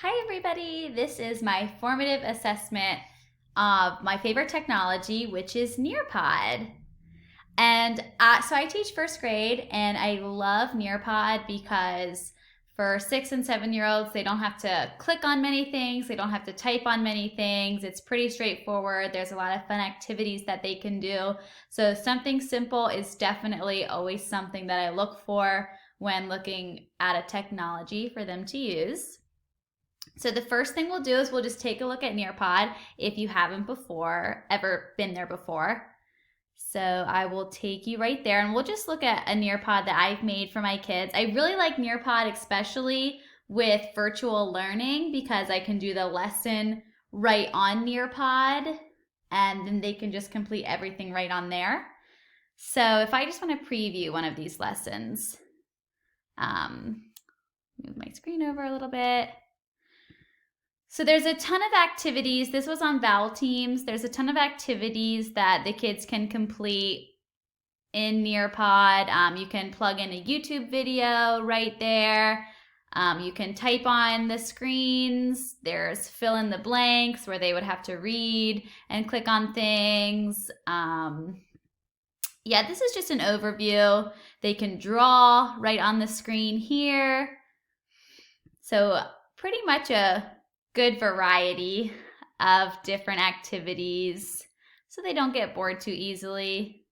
Hi everybody, this is my formative assessment of my favorite technology, which is Nearpod. And so I teach first grade and I love Nearpod because for 6 and 7-year-olds, they don't have to click on many things. They don't have to type on many things. It's pretty straightforward. There's a lot of fun activities that they can do. So something simple is definitely always something that I look for when looking at a technology for them to use. So the first thing we'll do is we'll just take a look at Nearpod if you haven't ever been there before. So I will take you right there and we'll just look at a Nearpod that I've made for my kids. I really like Nearpod, especially with virtual learning, because I can do the lesson right on Nearpod and then they can just complete everything right on there. So if I just want to preview one of these lessons, move my screen over a little bit. So there's a ton of activities. This was on Vowel Teams. There's a ton of activities that the kids can complete in Nearpod. You can plug in a YouTube video right there. You can type on the screens. There's fill in the blanks where they would have to read and click on things. Yeah, this is just an overview. They can draw right on the screen here. So pretty much a good variety of different activities so they don't get bored too easily.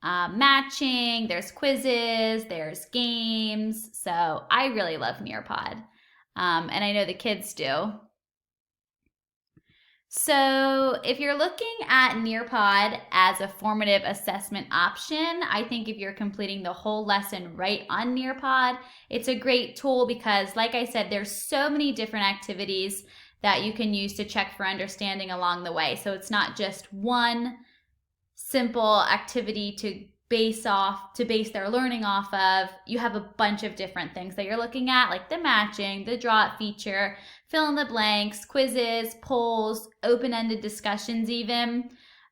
Matching, there's quizzes, there's games. So I really love Nearpod, and I know the kids do. So if you're looking at Nearpod as a formative assessment option, I think if you're completing the whole lesson right on Nearpod, it's a great tool because, like I said, there's so many different activities that you can use to check for understanding along the way. So it's not just one simple activity to base their learning off of. You have a bunch of different things that you're looking at, like the matching, the draw it feature, fill in the blanks, quizzes, polls, open-ended discussions even.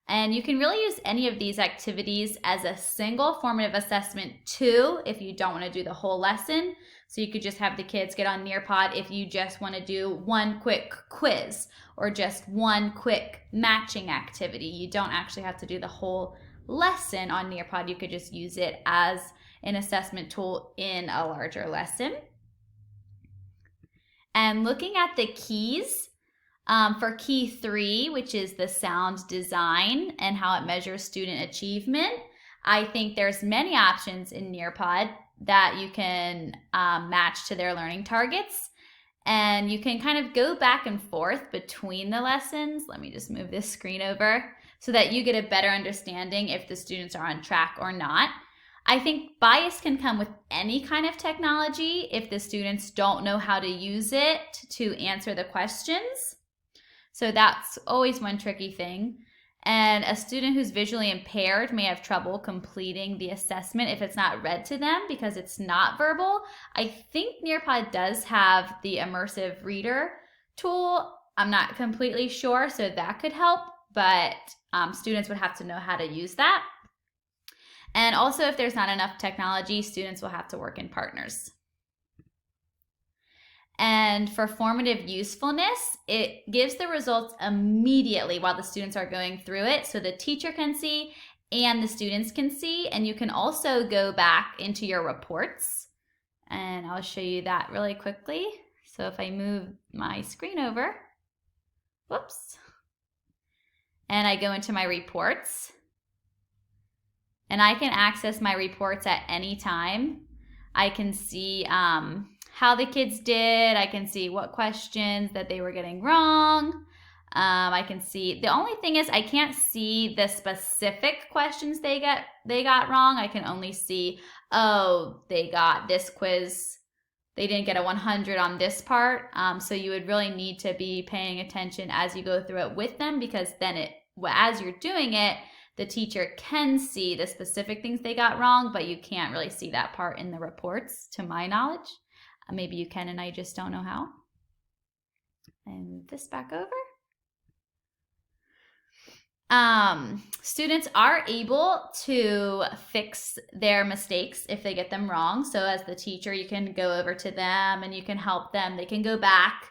And you can really use any of these activities as a single formative assessment too if you don't want to do the whole lesson. So you could just have the kids get on Nearpod if you just want to do one quick quiz or just one quick matching activity. You don't actually have to do the whole lesson on Nearpod. You could just use it as an assessment tool in a larger lesson. And looking at the keys, for key 3, which is the sound design and how it measures student achievement, I think there's many options in Nearpod that you can match to their learning targets. And you can kind of go back and forth between the lessons. Let me just move this screen over so that you get a better understanding if the students are on track or not. I think bias can come with any kind of technology if the students don't know how to use it to answer the questions. So that's always one tricky thing. And a student who's visually impaired may have trouble completing the assessment if it's not read to them because it's not verbal. I think Nearpod does have the immersive reader tool. I'm not completely sure, so that could help, but students would have to know how to use that. And also, if there's not enough technology, students will have to work in partners. And for formative usefulness, it gives the results immediately while the students are going through it. So the teacher can see and the students can see. And you can also go back into your reports. And I'll show you that really quickly. So if I move my screen over, whoops, and I go into my reports, and I can access my reports at any time. I can see how the kids did. I can see what questions that they were getting wrong. I can see, the only thing is I can't see the specific questions they got wrong. I can only see, oh, they got this quiz. They didn't get a 100 on this part. So you would really need to be paying attention as you go through it with them, because then as you're doing it, the teacher can see the specific things they got wrong, but you can't really see that part in the reports, to my knowledge. Maybe you can, and I just don't know how. And move this back over. Students are able to fix their mistakes if they get them wrong. So as the teacher, you can go over to them and you can help them. They can go back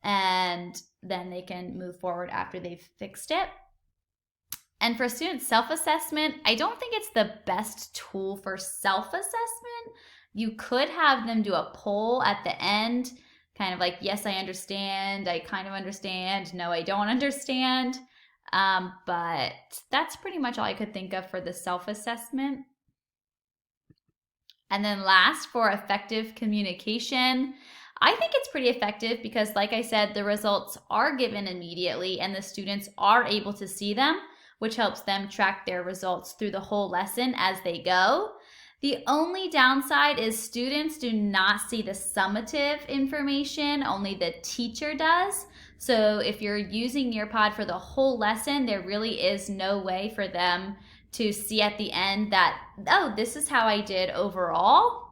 and then they can move forward after they've fixed it. And for student self-assessment, I don't think it's the best tool for self-assessment. You could have them do a poll at the end, kind of like, yes, I understand, I kind of understand, no, I don't understand. But that's pretty much all I could think of for the self-assessment. And then last, for effective communication, I think it's pretty effective because, like I said, the results are given immediately and the students are able to see them, which helps them track their results through the whole lesson as they go. The only downside is students do not see the summative information, only the teacher does. So if you're using Nearpod for the whole lesson, there really is no way for them to see at the end that, oh, this is how I did overall.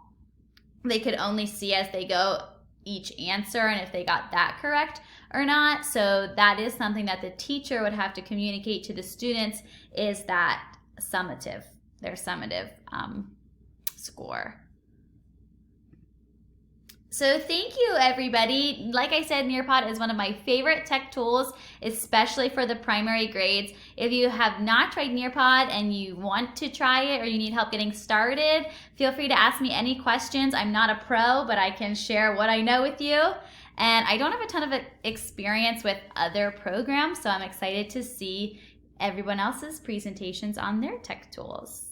They could only see as they go each answer and if they got that correct or not. So that is something that the teacher would have to communicate to the students, is that summative, their summative score. So thank you, everybody. Like I said, Nearpod is one of my favorite tech tools, especially for the primary grades. If you have not tried Nearpod and you want to try it or you need help getting started, feel free to ask me any questions. I'm not a pro, but I can share what I know with you. And I don't have a ton of experience with other programs, so I'm excited to see everyone else's presentations on their tech tools.